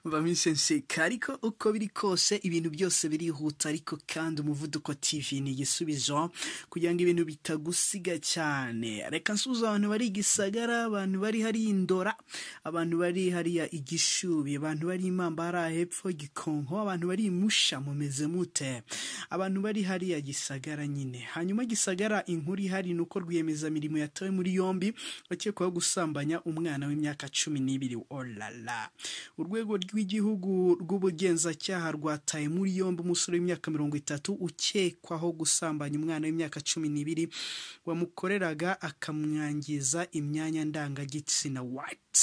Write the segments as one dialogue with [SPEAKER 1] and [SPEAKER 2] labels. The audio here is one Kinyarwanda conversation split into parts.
[SPEAKER 1] Bamisenseka ariko uko biri kose ibintu byose birihuta ariko kandi umuvuduko TV ni igisubizo kugira ngo ibintu bitagusiga cyane. Reka nsuza abantu bari Gisagara, abantu bari hari Indora, abantu bari hariya Igishubi, abantu bari Imambara hepfo Gikonko, abantu bari Musha mumeze mute, abantu bari hariya Gisagara nyine. Hanyuma Gisagara inkuru ihari nuko rwiyemeza mirimo yatawe muri yombi bakekwaho gusambanya umwana w'imyaka 12. Olala. Urwego rw'igihugu rw'ubugenzacyaha rwataye muri yombi umusore w'imyaka 30 ukekwaho gusambanya umwana w'imyaka 12 wamukoreraga akamwangiza imyanya ndangagitsina. What?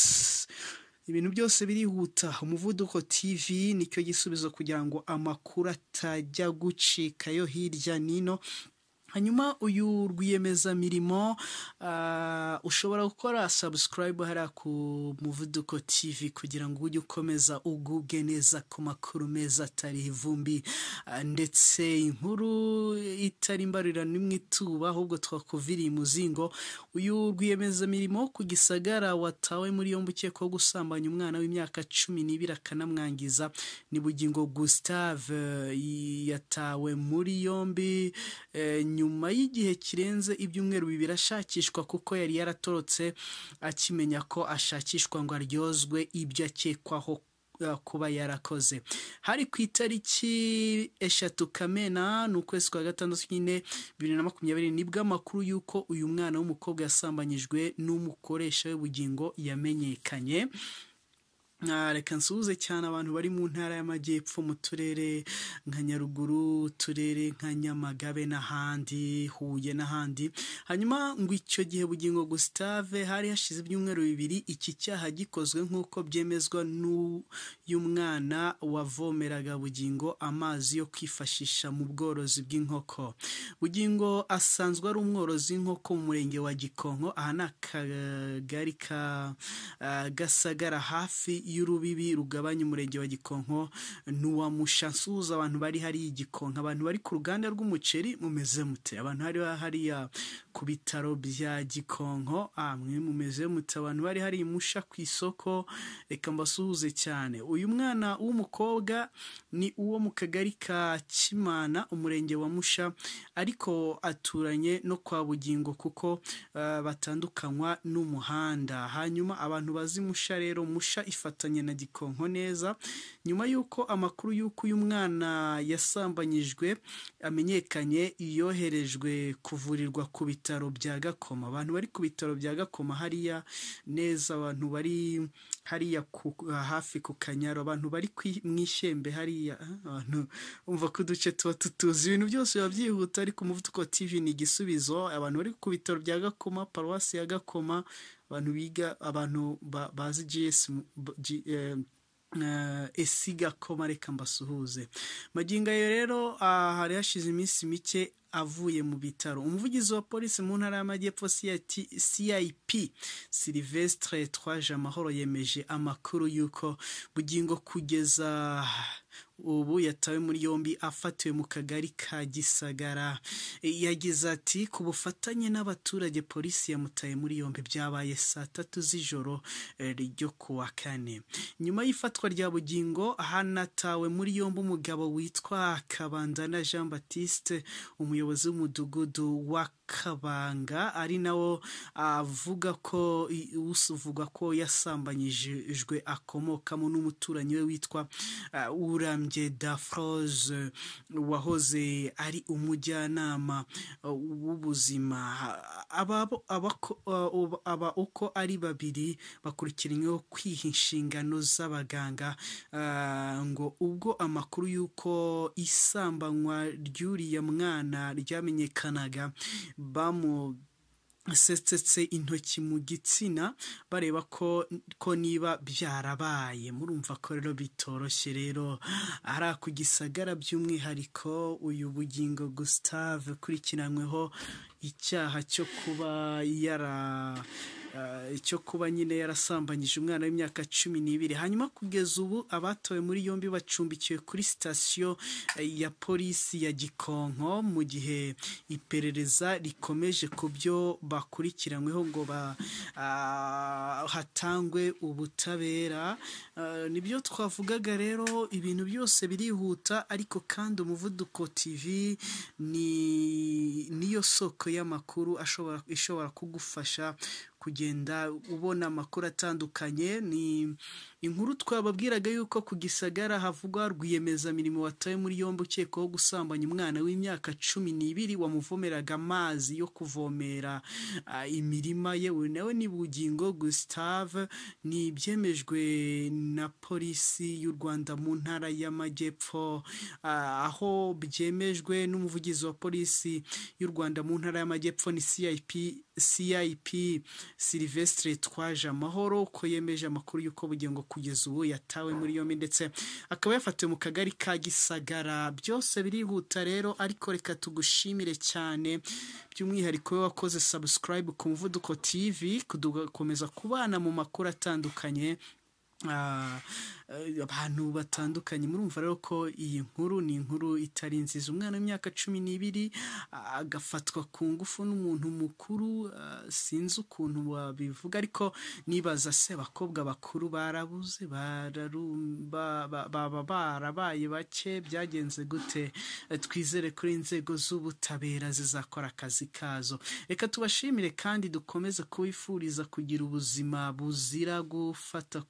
[SPEAKER 1] Ibintu byose birihuta. Umuvuduko TV nicyo gisubizo kugira ngo amakuru atajya gucikayo hirya nino. Hanyuma uyu rwiyemeza mirimo ushobora gukora subscribe hara ku Muvuduko TV kugira ngo ujye ukomeza ugubwe neza ku makuru meza atari ivumbi ndetse inkuru itari mbarira nimwe ituba ahubwo twakuviriye muzingo. Uyu rwiyemeza mirimo ku Gisagara watawe muri yombi ukekwaho gusambanya umwana w'imyaka 12 akanamwangiza ni Bugingo Gustave. Yatawe muri yombi nyuma y'igihe kirenze ibyumweru 2 ashakishwa kuko yari yaratorotse akimenya ko ashakishwa ngo aryozwe ibyo akekwaho kuba yarakoze. Hari ku itariki 3 Kamena n'ukwezi kwa 6 2020 nibwo amakuru yuko uyu mwana w'umukobwa yasambanyijwe n'umukoresha we Bugingo yamenyekanye. Reka nsuhuze cyane abantu bari mu ntara y'amajyepfo mu turere nka Nyaruguru, turere nka Nyamagabe n'ahandi, Huye n'ahandi. Hanyuma ngo icyo gihe Bugingo Gustave hari hashize ibyumweru 2 iki cyaha gikozwe nk'uko byemezwa n'uyu mwana wavomeraga Bugingo amazi yo kwifashisha mu bworozi bw'inkoko. Bugingo asanzwe ari umworozi w'inkoko mu murenge wa Gikonko, aha n'akagari ka Gasagara hafi y'urubibi rugabanya umurenge wa Gikonko n'uwa Musha. Nsuhuza abantu bari hari Gikonko, abantu bari ku ruganda rw'umuceri mumeze mute, abantu hari ku bitaro bya Gikonko mwe mumeze mute, abantu bari hari Musha ku isoko reka mbasuhuze cyane. Uyu mwana w'umukobwa ni uwo mu kagari ka Kimana umurenge wa Musha ariko aturanye no kwa Bugingo kuko batandukanywa n'umuhanda. Hanyuma abantu bazi Musha rero, Musha ifatanye na Gikonko neza. Nyuma yuko amakuru yuko uyu mwana yasambanyijwe amenyekanye, yoherejwe kuvurirwa ku bitaro bya Gakoma. Abantu bari ku bitaro bya Gakoma hariya neza, abantu bari hariya hafi ku Kanyaro, abantu bari mwishembe hariya, abantu umva ko duce tuba tutuzi ibintu byose babyihuta ariko Umuvuduko TV ni igisubizo. Abantu bari ku bitaro bya Gakoma, paruwasi ya Gakoma, abantu biga, abantu bazi GS Esiga Gakoma reka mbasuhuze. Magingo ayo rero hari hashize iminsi mike avuye mu bitaro. Umuvugizi wa polisi mu ntara y'amajyepfo CIP Sylvestre Twaje Amahoro yemeje amakuru yuko Bugingo kugeza ubu yatawe muri yombi afatiwe mu kagari ka Gisagara. Yagize ati ku bufatanye n'abaturage polisi yamutaye muri yombi byabaye saa 3 z'ijoro ryo kuwa 4. Nyuma y'ifatwa rya Bugingo hanatawe muri yombi umugabo witwa Kabandana Jean Baptiste, umuyobozi w'umudugudu wa Kabanga, ari nawo avuga ko yasambanyijwe akomokamo n'umuturanyi we witwa Urambye Dafroze wahoze ari umujyanama w'ubuzima. Aba uko ari babiri bakurikiranyweho kwiha inshingano z'abaganga ngo ubwo amakuru yuko isambanywa ry'uriya mwana ryamenyekanaga setsetse intoki mu gitsina bareba ko niba byarabaye. Murumva ko rero bitoroshye rero ara ku Gisagara by'umwihariko uyu Bugingo Gustave kurikiranyweho icyaha cyo kuba icyo kuba nyine yarasambanyije umwana w'imyaka 12. Hanyuma kugeza ubu abatowe muri yombi bacumbikiwe kuri sitasiyo ya polisi ya Gikonko mu gihe iperereza rikomeje ku byo bakurikiranyweho ngo hatangwe ubutabera. Nibyo twavugaga rero, ibintu byose birihuta, ariko kandi Umuvuduko TV niyo soko y'amakuru ishobora kugufasha kugenda ubona amakuru atandukanye. Ni inkuru twababwiraga yuko ku Gisagara havugwa rwiyemezamirimo watawe muri yombi ukekwaho gusambanya umwana w'imyaka 12 wamuvomeraga amazi yo kuvomera imirima ye. Nawe ni Bugingo Gustave. Ni byemejwe na polisi y'u Rwanda mu ntara y'Amajyepfo, aho byemejwe n'umuvugizi wa polisi y'u Rwanda mu ntara y'Amajyepfo ni CIP Sylvestre Twajamahoro, ko yemeje amakuru y'uko Bugingo kugeza ubu yatawe muri yombi ndetse akaba yafatiwe mu kagari ka Gisagara. Byose birihuta rero, ariko reka tugushimire cyane by'umwihariko we wakoze subscribe ku Muvuduko TV, kudukomeza kubana mu makuru atandukanye, abantu batandukanye. Murumva rero ko iyi nkuru ni inkuru itari nziza. Umwana w'imyaka 12 agafatwa ku ngufu n'umuntu mukuru, sinzi ukuntu babivuga, ariko nibaza se bakobwa bakuru barabuze, barabaye bake, byagenze gute? Twizere kuri inzego z'ubutabera zizakora akazi kazo. Reka tubashimire kandi dukomeze kubifuriza kugira ubuzima buzira gufata